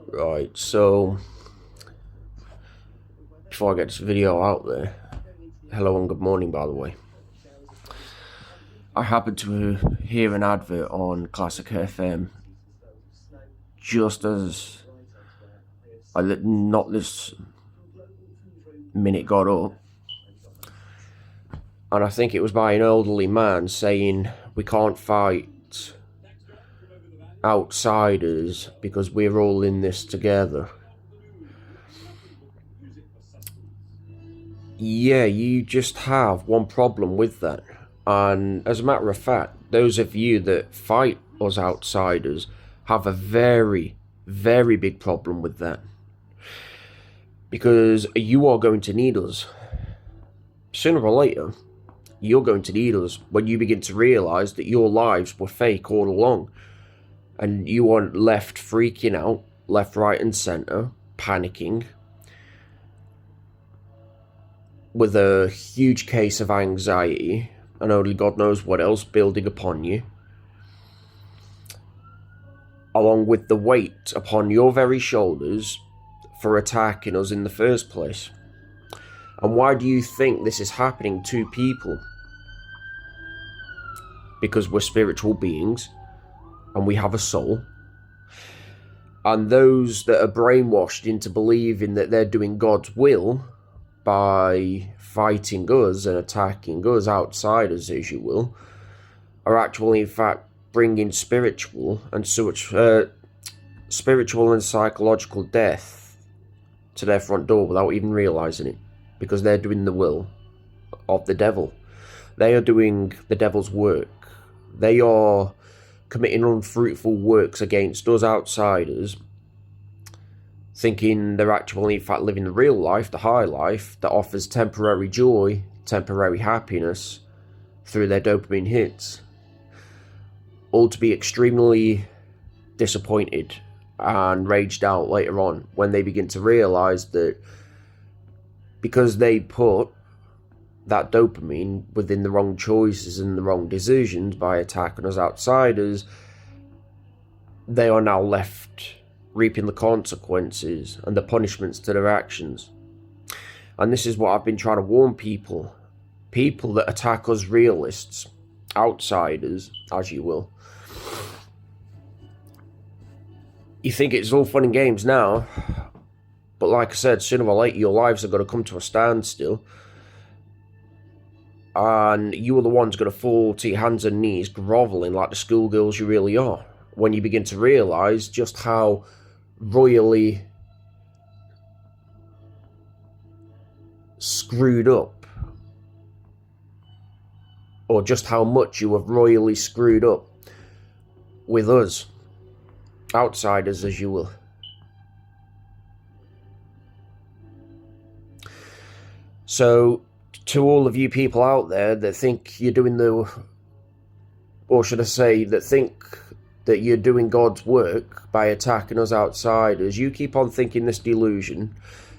Right, so before I get this video out there, hello and good morning, by the way. I happened to hear an advert on Classic FM just as not this minute got up, and I think it was by an elderly man saying we can't fight outsiders because we're all in this together. Yeah, you just have one problem with that. And as a matter of fact, those of you that fight us outsiders have a very, very big problem with that. Because you are going to need us. Sooner or later, you're going to need us when you begin to realise that your lives were fake all along. And you aren't left freaking out, left, right and centre, panicking, with a huge case of anxiety, and only God knows what else building upon you, along with the weight upon your very shoulders for attacking us in the first place. And why do you think this is happening to people? Because we're spiritual beings, and we have a soul. And those that are brainwashed into believing that they're doing God's will by fighting us and attacking us, outsiders as you will, are actually in fact bringing spiritual and psychological death to their front door without even realising it, because they're doing the will of the devil. They are doing the devil's work. They are committing unfruitful works against us outsiders, thinking they're actually in fact living the real life, the high life, that offers temporary joy, temporary happiness through their dopamine hits. All to be extremely disappointed and raged out later on when they begin to realise that because they put that dopamine within the wrong choices and the wrong decisions by attacking us outsiders, they are now left reaping the consequences and the punishments to their actions. And this is what I've been trying to warn people that attack us realists, outsiders, as you will. You think it's all fun and games now, but like I said, sooner or later your lives are going to come to a standstill, and you are the ones going to fall to your hands and knees grovelling like the schoolgirls you really are, when you begin to realise just how royally screwed up, or just how much you have royally screwed up with us, outsiders as you will. So, to all of you people out there that think you're doing or should I say, that think that you're doing God's work by attacking us outsiders, you keep on thinking this delusion.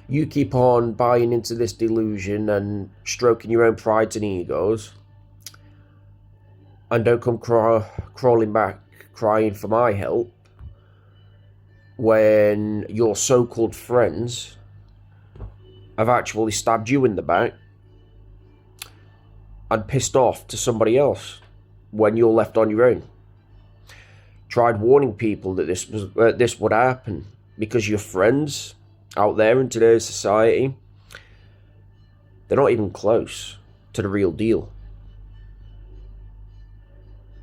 You keep on buying into this delusion and stroking your own prides and egos. And don't come crawling back crying for my help when your so-called friends have actually stabbed you in the back and pissed off to somebody else when you're left on your own. Tried warning people that this would happen, because your friends out there in today's society, they're not even close to the real deal.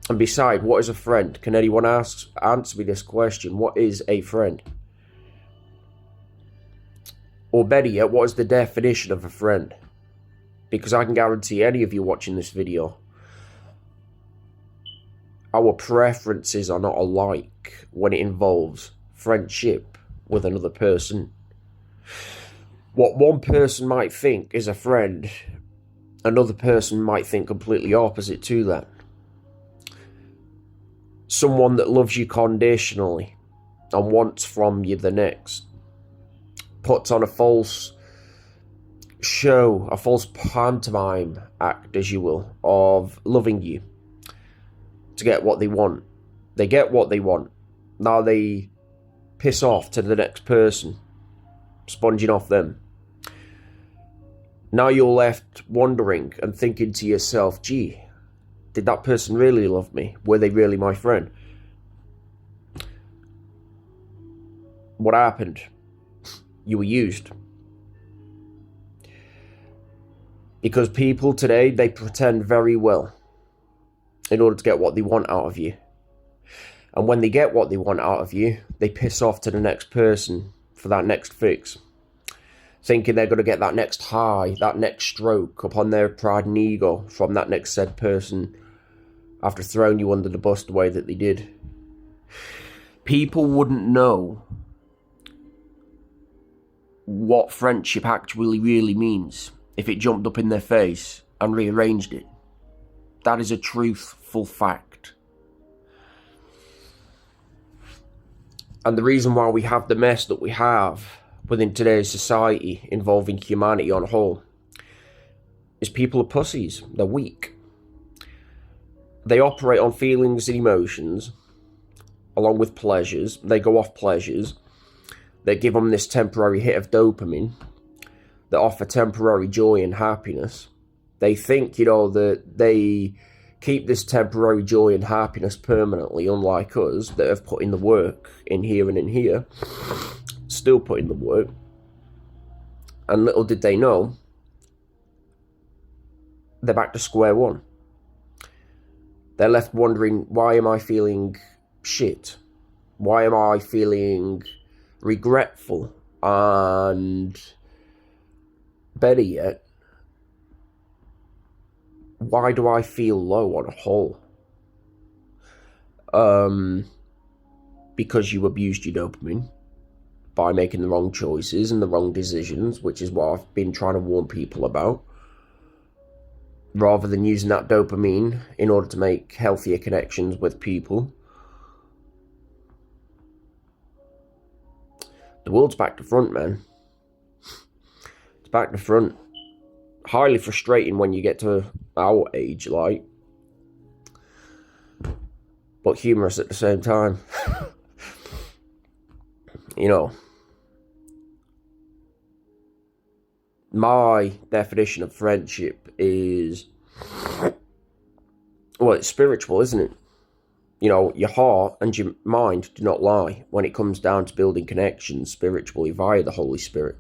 And besides, what is a friend? Can anyone answer me this question? What is a friend? Or better yet, what is the definition of a friend? Because I can guarantee any of you watching this video, our preferences are not alike when it involves friendship with another person. What one person might think is a friend, another person might think completely opposite to that. Someone that loves you conditionally and wants from you the next, puts on a false show, a false pantomime act, as you will, of loving you to get what they want. They get what they want. Now they piss off to the next person, sponging off them. Now you're left wondering and thinking to yourself, gee, did that person really love me? Were they really my friend? What happened? You were used. Because people today, they pretend very well in order to get what they want out of you. And when they get what they want out of you, they piss off to the next person for that next fix, thinking they're going to get that next high, that next stroke upon their pride and ego from that next said person after throwing you under the bus the way that they did. People wouldn't know what friendship actually really means if it jumped up in their face and rearranged it. That is a truthful fact. And the reason why we have the mess that we have within today's society involving humanity on a whole is people are pussies. They're weak. They operate on feelings and emotions along with pleasures. They go off pleasures. They give them this temporary hit of dopamine that offer temporary joy and happiness. They think, that they keep this temporary joy and happiness permanently, unlike us that have put in the work in here and in here, still put in the work. And little did they know, they're back to square one. They're left wondering, why am I feeling shit? Why am I feeling regretful? And better yet, why do I feel low on a whole? Because you abused your dopamine by making the wrong choices and the wrong decisions, which is what I've been trying to warn people about. Rather than using that dopamine in order to make healthier connections with people. The world's back to front, man. It's back to front. Highly frustrating when you get to our age, like. But humorous at the same time. My definition of friendship is, well, it's spiritual, isn't it? Your heart and your mind do not lie when it comes down to building connections spiritually via the Holy Spirit.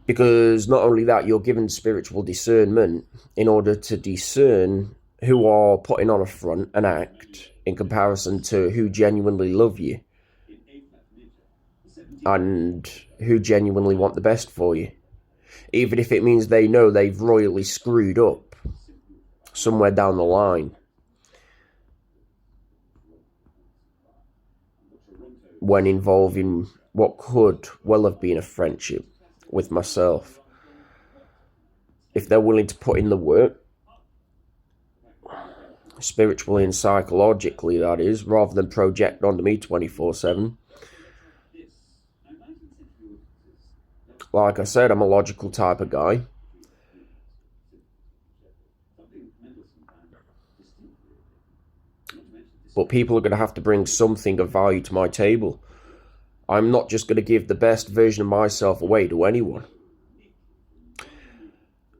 Because not only that, you're given spiritual discernment in order to discern who are putting on a front and act in comparison to who genuinely love you and who genuinely want the best for you. Even if it means they know they've royally screwed up somewhere down the line. When involving what could well have been a friendship with myself. If they're willing to put in the work, spiritually and psychologically that is, rather than project onto me 24/7. Like I said, I'm a logical type of guy. But people are going to have to bring something of value to my table. I'm not just going to give the best version of myself away to anyone.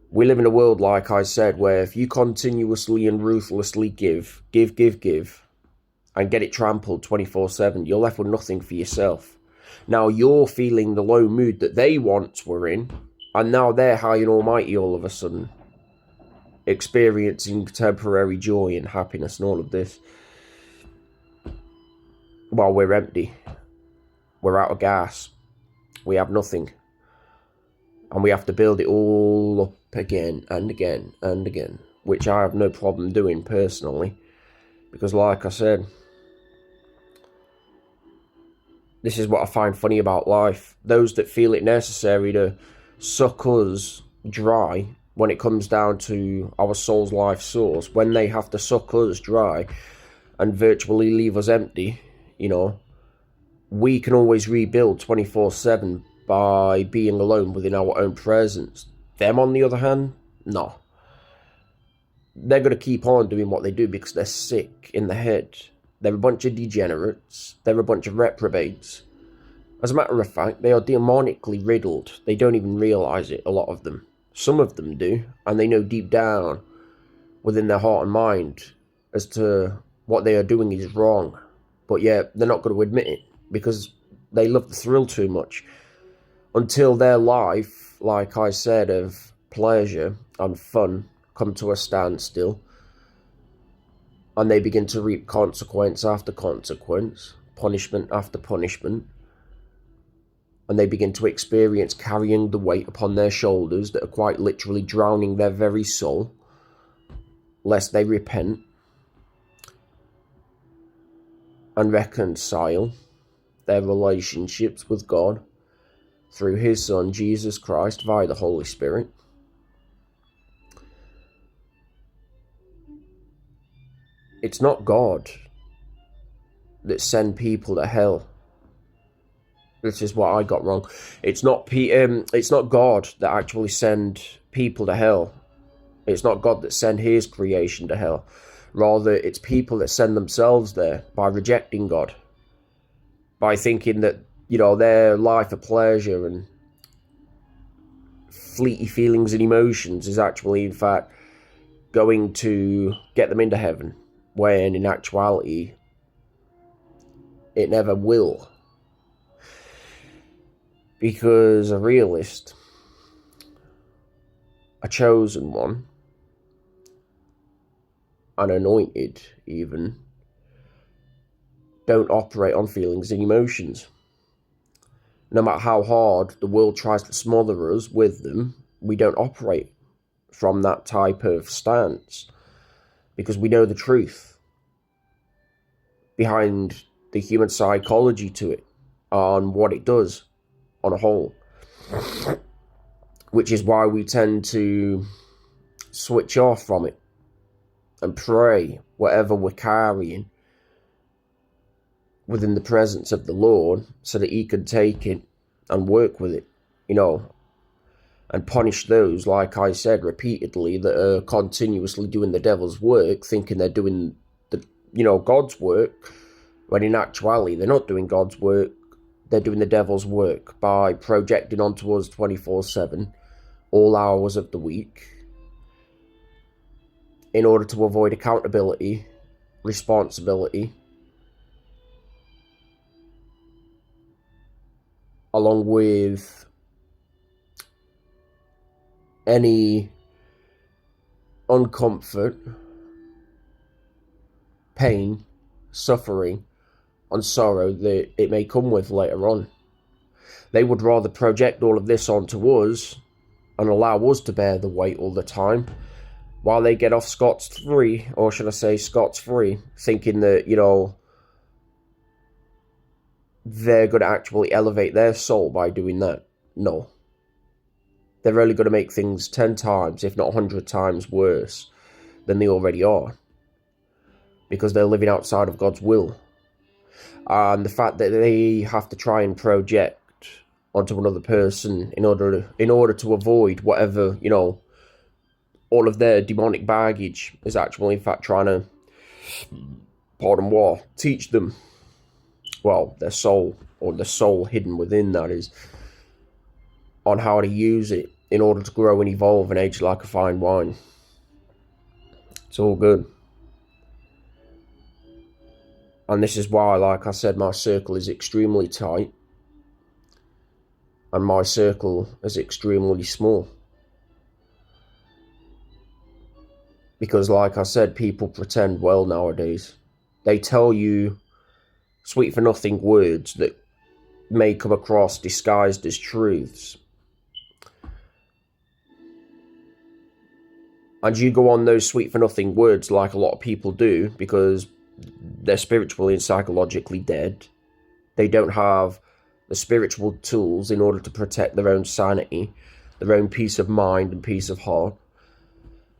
We live in a world, like I said, where if you continuously and ruthlessly give, and get it trampled 24/7, you're left with nothing for yourself. Now you're feeling the low mood that they once were in, and now they're high and almighty all of a sudden, experiencing temporary joy and happiness and all of this, while we're empty. We're out of gas. We have nothing. And we have to build it all up again and again and again, which I have no problem doing personally, because like I said, this is what I find funny about life. Those that feel it necessary to suck us dry when it comes down to our soul's life source, when they have to suck us dry and virtually leave us empty, we can always rebuild 24/7 by being alone within our own presence. Them, on the other hand, no. They're going to keep on doing what they do because they're sick in the head. They're a bunch of degenerates. They're a bunch of reprobates. As a matter of fact, they are demonically riddled. They don't even realise it, a lot of them. Some of them do, and they know deep down within their heart and mind as to what they are doing is wrong. But yet, they're not going to admit it because they love the thrill too much. Until their life, like I said, of pleasure and fun come to a standstill, and they begin to reap consequence after consequence, punishment after punishment, and they begin to experience carrying the weight upon their shoulders that are quite literally drowning their very soul, lest they repent and reconcile their relationships with God through His Son, Jesus Christ, via the Holy Spirit. It's not God that send people to hell. This is what I got wrong. It's not God that actually send people to hell. It's not God that send His creation to hell. Rather, it's people that send themselves there by rejecting God, by thinking that, their life of pleasure and fleety feelings and emotions is actually, in fact, going to get them into heaven, when in actuality, it never will. Because a realist, a chosen one, an anointed even, don't operate on feelings and emotions. No matter how hard the world tries to smother us with them, we don't operate from that type of stance, because we know the truth behind the human psychology to it, on what it does on a whole, which is why we tend to switch off from it and pray whatever we're carrying within the presence of the Lord, so that He can take it and work with it, and punish those, like I said repeatedly, that are continuously doing the devil's work, thinking they're doing God's work, when in actuality they're not doing God's work. They're doing the devil's work by projecting onto us 24/7, all hours of the week, in order to avoid accountability, responsibility, along with any uncomfort, pain, suffering, and sorrow that it may come with later on. They would rather project all of this onto us and allow us to bear the weight all the time, while they get off scot-free, or should I say scot-free, thinking that, they're going to actually elevate their soul by doing that. No. They're only going to make things 10 times, if not 100 times worse than they already are, because they're living outside of God's will. And the fact that they have to try and project onto another person in order to avoid whatever, all of their demonic baggage is actually, in fact, trying to, teach them, their soul, or the soul hidden within that is, on how to use it in order to grow and evolve and age like a fine wine. It's all good. And this is why, like I said, my circle is extremely tight, and my circle is extremely small. Because, like I said, people pretend well nowadays. They tell you sweet-for-nothing words that may come across disguised as truths. And you go on those sweet-for-nothing words like a lot of people do, because they're spiritually and psychologically dead. They don't have the spiritual tools in order to protect their own sanity, their own peace of mind and peace of heart,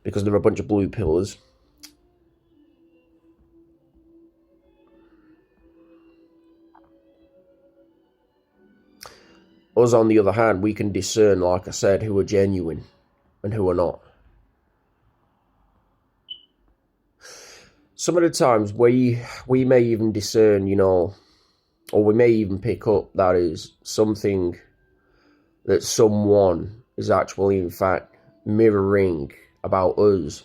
because they're a bunch of blue pillars. Us, on the other hand, we can discern, like I said, who are genuine and who are not. some of the times we may even discern, you know, or we may even pick up that is something that someone is actually in fact mirroring about us,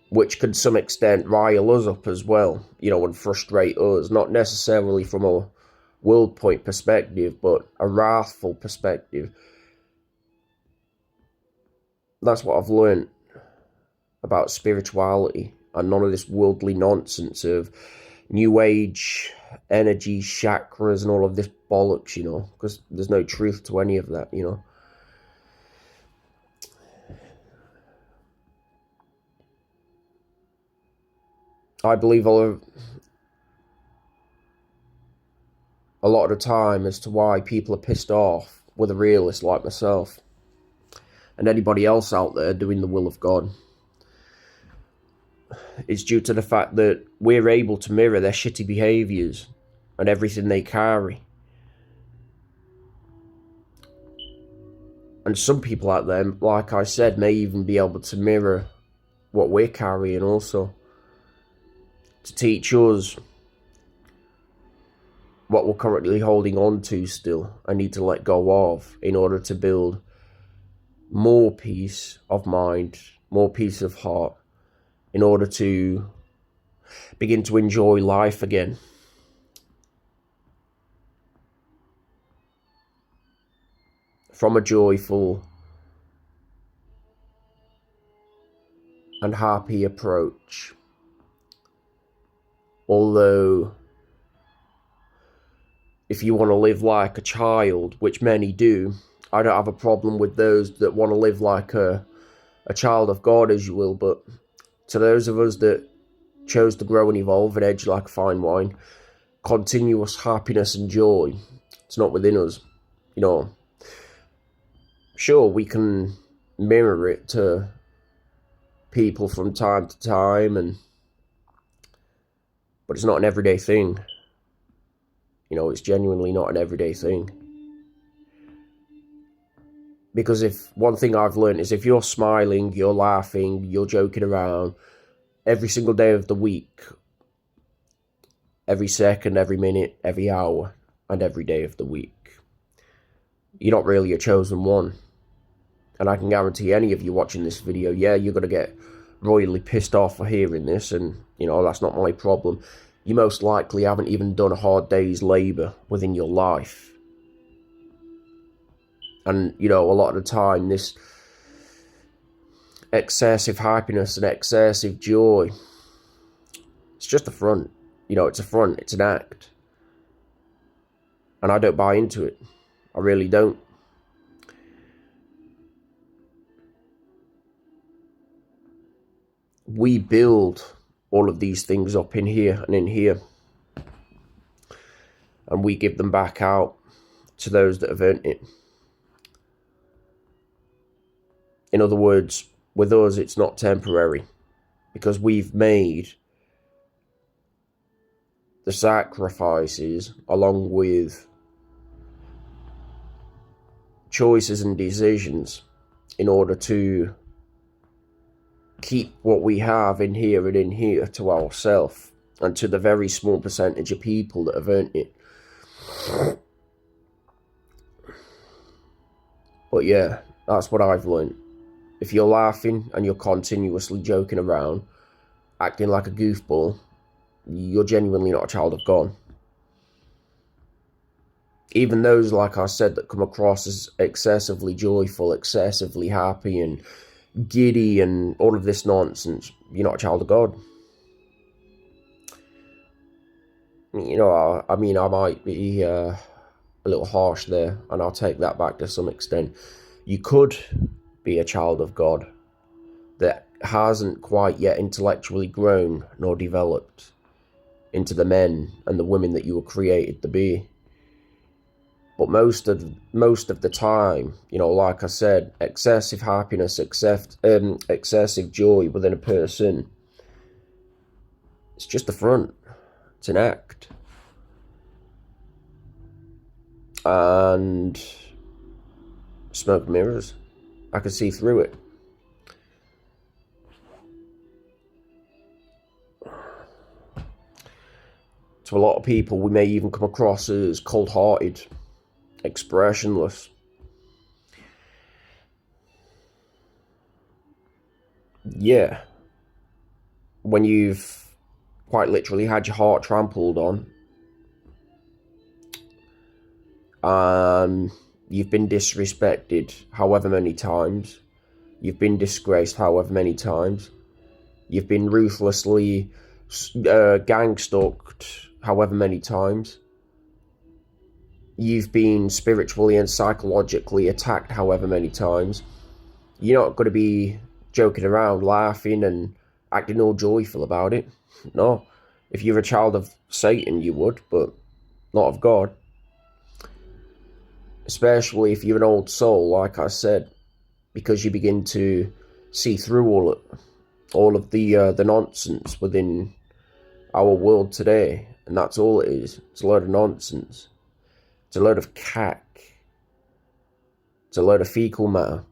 which could to some extent rile us up as well, you know, and frustrate us, not necessarily from a world point perspective, but a wrathful perspective. That's what I've learned about spirituality and none of this worldly nonsense of new age energy, chakras, and all of this bollocks, you know, because there's no truth to any of that, you know. I believe a lot of the time as to why people are pissed off with a realist like myself and anybody else out there doing the will of God. It's due to the fact that we're able to mirror their shitty behaviours and everything they carry. And some people out there, like I said, may even be able to mirror what we're carrying also, to teach us what we're currently holding on to still and need to let go of in order to build more peace of mind, more peace of heart, in order to begin to enjoy life again. From a joyful and happy approach. Although, if you want to live like a child, which many do, I don't have a problem with those that want to live like a child of God, as you will, but to those of us that chose to grow and evolve and edge like fine wine, continuous happiness and joy, it's not within us, you know. Sure, we can mirror it to people from time to time, but it's not an everyday thing. You know, it's genuinely not an everyday thing. Because if one thing I've learned is if you're smiling, you're laughing, you're joking around every single day of the week, every second, every minute, every hour, and every day of the week, you're not really a chosen one. And I can guarantee any of you watching this video, yeah, you're going to get royally pissed off for hearing this, and, you know, that's not my problem. You most likely haven't even done a hard day's labour within your life. And, you know, a lot of the time, this excessive happiness and excessive joy, it's just a front. You know, it's a front, it's an act. And I don't buy into it. I really don't. We build all of these things up in here and in here. And we give them back out to those that have earned it. In other words, with us, it's not temporary, because we've made the sacrifices along with choices and decisions in order to keep what we have in here and in here to ourselves and to the very small percentage of people that have earned it. But yeah, that's what I've learned. If you're laughing and you're continuously joking around, acting like a goofball, you're genuinely not a child of God. Even those, like I said, that come across as excessively joyful, excessively happy and giddy and all of this nonsense, you're not a child of God. You know, I mean, I might be a little harsh there, and I'll take that back to some extent. You could be a child of God that hasn't quite yet intellectually grown nor developed into the men and the women that you were created to be. But most of the time, you know, like I said, excessive happiness, excessive joy within a person, it's just a front. It's an act. And smoke and mirrors. I can see through it. To a lot of people, we may even come across as cold-hearted, expressionless. Yeah. When you've quite literally had your heart trampled on, you've been disrespected however many times, you've been disgraced however many times, you've been ruthlessly gang-stalked however many times, you've been spiritually and psychologically attacked however many times, you're not going to be joking around, laughing and acting all joyful about it. No. If you're a child of Satan, you would, but not of God. Especially if you're an old soul, like I said, because you begin to see through all of the nonsense within our world today, and that's all it is. It's a load of nonsense. It's a load of cack. It's a load of fecal matter.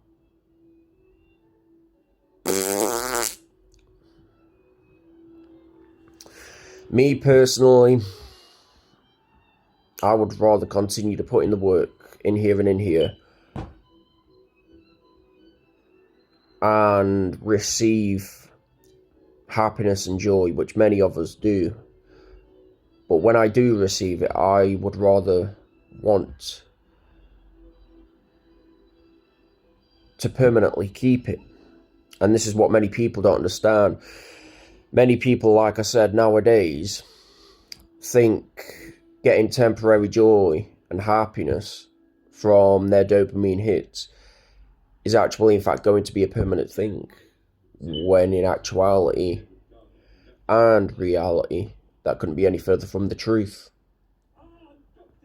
Me personally, I would rather continue to put in the work in here and in here and receive happiness and joy, which many of us do. But when I do receive it, I would rather want to permanently keep it. And this is what many people don't understand. Many people, like I said, nowadays think getting temporary joy and happiness from their dopamine hits is actually, in fact, going to be a permanent thing, when in actuality and reality, that couldn't be any further from the truth.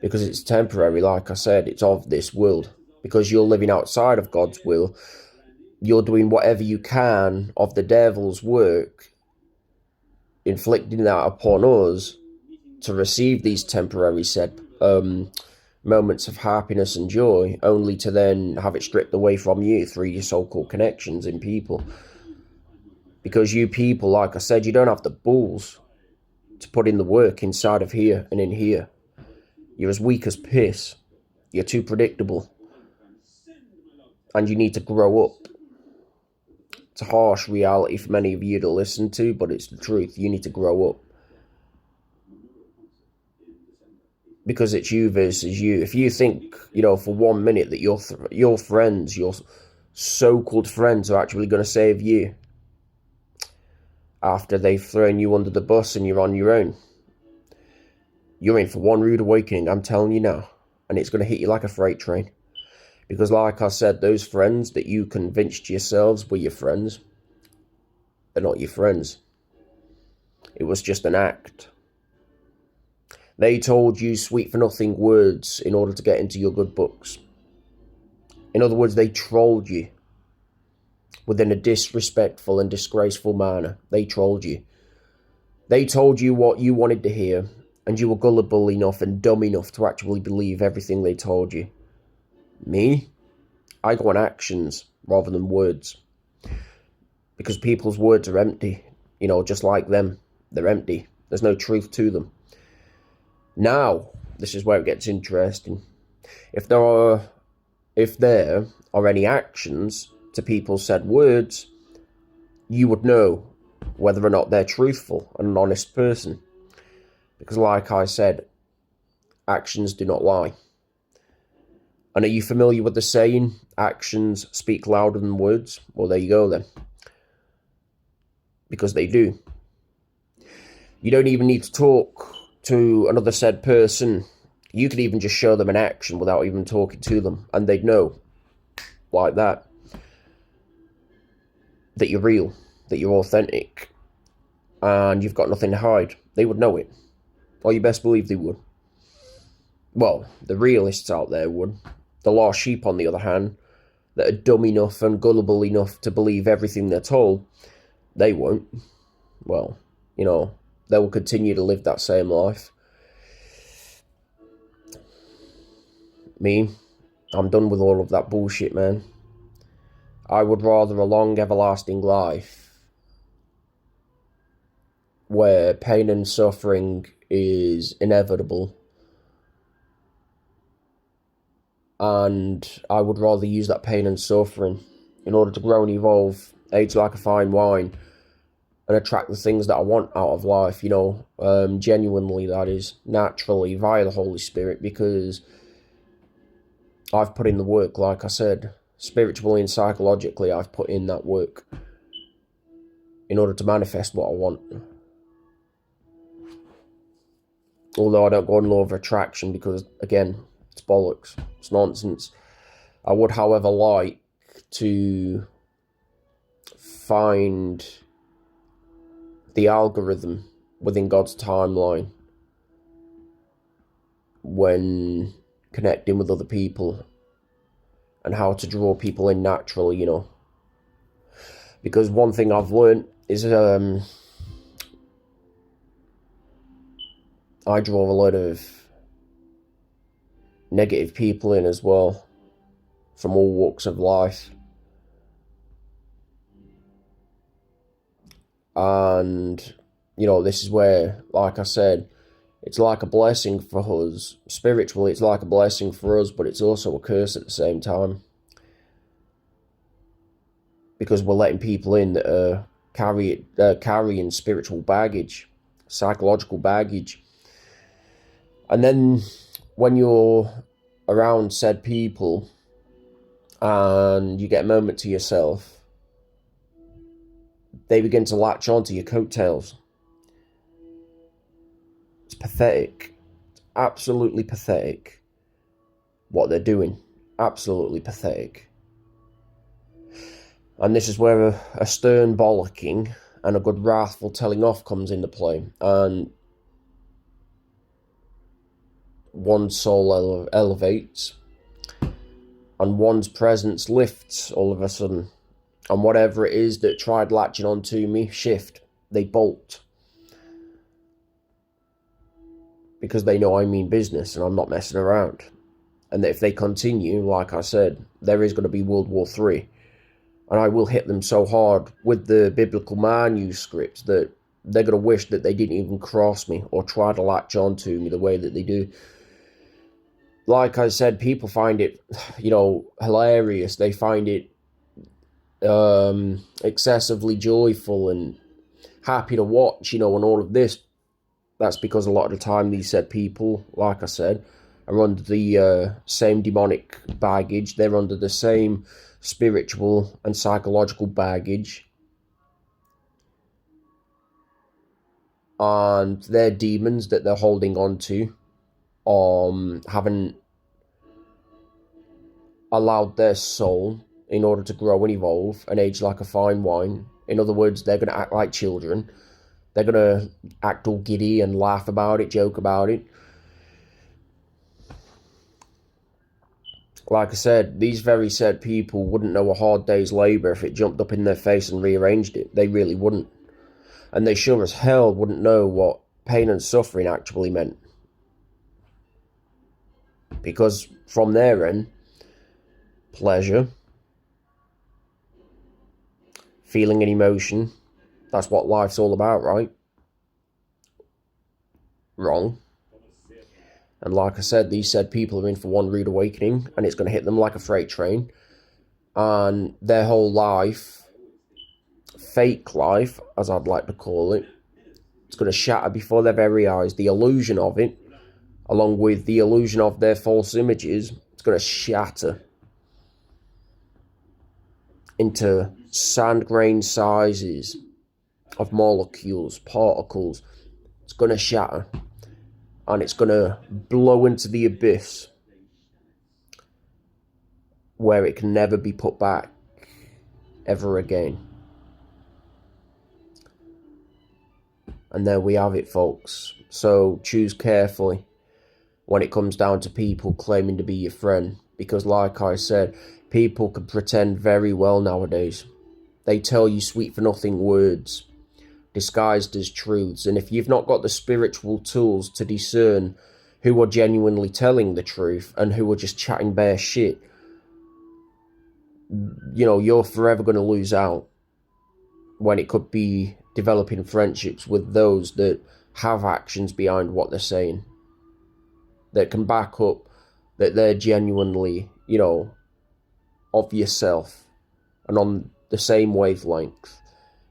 Because it's temporary, like I said, it's of this world. Because you're living outside of God's will, you're doing whatever you can of the devil's work, inflicting that upon us to receive these temporary moments of happiness and joy, only to then have it stripped away from you through your so-called connections in people. Because you people, like I said, you don't have the balls to put in the work inside of here and in here. You're as weak as piss. You're too predictable. And you need to grow up. It's a harsh reality for many of you to listen to, but it's the truth. You need to grow up. Because it's you versus you. If you think, for 1 minute that your friends, your so-called friends, are actually going to save you after they've thrown you under the bus and you're on your own, you're in for one rude awakening, I'm telling you now. And it's going to hit you like a freight train. Because like I said, those friends that you convinced yourselves were your friends, they're not your friends. It was just an act. They told you sweet-for-nothing words in order to get into your good books. In other words, they trolled you within a disrespectful and disgraceful manner. They trolled you. They told you what you wanted to hear, and you were gullible enough and dumb enough to actually believe everything they told you. Me? I go on actions rather than words. Because people's words are empty. Just like them. They're empty. There's no truth to them. Now, this is where it gets interesting. If there are any actions to people's said words, you would know whether or not they're truthful and an honest person. Because like I said, actions do not lie. And are you familiar with the saying, actions speak louder than words? Well, there you go then. Because they do. You don't even need to talk to another said person. You could even just show them an action without even talking to them. And they'd know, like that you're real, that you're authentic, and you've got nothing to hide. They would know it. Or you best believe they would. Well, the realists out there would. The lost sheep, on the other hand, that are dumb enough and gullible enough to believe everything they're told, they won't. Well, they will continue to live that same life. Me, I'm done with all of that bullshit, man. I would rather a long, everlasting life where pain and suffering is inevitable. And I would rather use that pain and suffering in order to grow and evolve, age like a fine wine, and attract the things that I want out of life, genuinely, that is, naturally, via the Holy Spirit, because I've put in the work, like I said, spiritually and psychologically, I've put in that work in order to manifest what I want. Although I don't go on law of attraction because, again, it's bollocks, it's nonsense. I would, however, like to find the algorithm within God's timeline when connecting with other people, and how to draw people in naturally, Because one thing I've learned is I draw a lot of negative people in as well, from all walks of life. And, this is where, like I said, it's like a blessing for us. Spiritually, it's like a blessing for us, but it's also a curse at the same time. Because we're letting people in that are carrying spiritual baggage, psychological baggage. And then when you're around said people and you get a moment to yourself, they begin to latch onto your coattails. It's pathetic. It's absolutely pathetic what they're doing. Absolutely pathetic. And this is where a stern bollocking and a good wrathful telling off comes into play. And one's soul elevates, and one's presence lifts all of a sudden. And whatever it is that tried latching onto me, shift. They bolt. Because they know I mean business and I'm not messing around. And that if they continue, like I said, there is going to be World War III. And I will hit them so hard with the biblical manuscripts that they're going to wish that they didn't even cross me or try to latch onto me the way that they do. Like I said, people find it, hilarious. They find it excessively joyful and happy to watch, and all of this. That's because a lot of the time these said people, like I said, are under the same demonic baggage. They're under the same spiritual and psychological baggage. And their demons that they're holding on to haven't allowed their soul in order to grow and evolve and age like a fine wine. In other words, they're going to act like children. They're going to act all giddy and laugh about it, joke about it. Like I said, these very said people wouldn't know a hard day's labour if it jumped up in their face and rearranged it. They really wouldn't. And they sure as hell wouldn't know what pain and suffering actually meant. Because from their end, pleasure, feeling and emotion, that's what life's all about, right? Wrong. And like I said, these said people are in for one rude awakening, and it's going to hit them like a freight train. And their whole life, fake life, as I'd like to call it, it's going to shatter before their very eyes. The illusion of it, along with the illusion of their false images, it's going to shatter into sand grain sizes of molecules, particles. It's going to shatter. And it's going to blow into the abyss where it can never be put back ever again. And there we have it, folks. So choose carefully when it comes down to people claiming to be your friend. Because like I said, people can pretend very well nowadays. They tell you sweet for nothing words, disguised as truths. And if you've not got the spiritual tools to discern who are genuinely telling the truth and who are just chatting bare shit, you're forever going to lose out when it could be developing friendships with those that have actions behind what they're saying that can back up that they're genuinely, of yourself and on the same wavelength.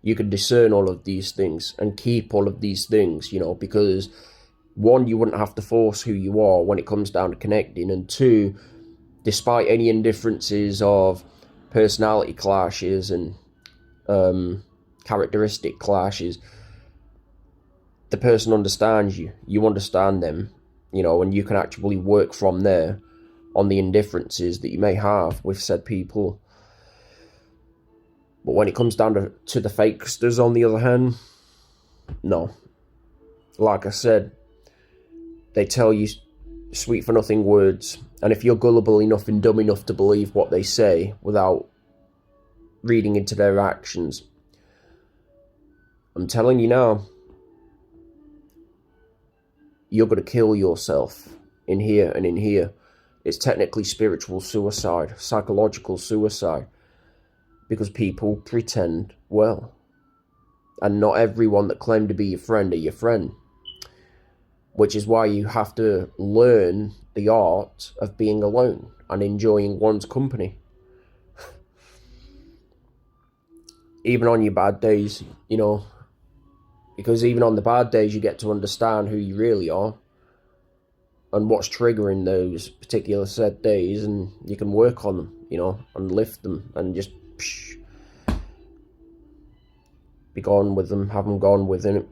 You can discern all of these things and keep all of these things, because one, you wouldn't have to force who you are when it comes down to connecting, and two, despite any indifferences of personality clashes and characteristic clashes, the person understands you, you understand them, and you can actually work from there on the indifferences that you may have with said people. But when it comes down to the fakesters, on the other hand, no. Like I said, they tell you sweet for nothing words, and if you're gullible enough and dumb enough to believe what they say without reading into their actions, I'm telling you now, you're going to kill yourself in here and in here. It's technically spiritual suicide, psychological suicide, because people pretend well. And not everyone that claim to be your friend are your friend. Which is why you have to learn the art of being alone and enjoying one's company. Even on your bad days, because even on the bad days you get to understand who you really are and what's triggering those particular said days, and you can work on them, and lift them and just be gone with them, have them gone within it.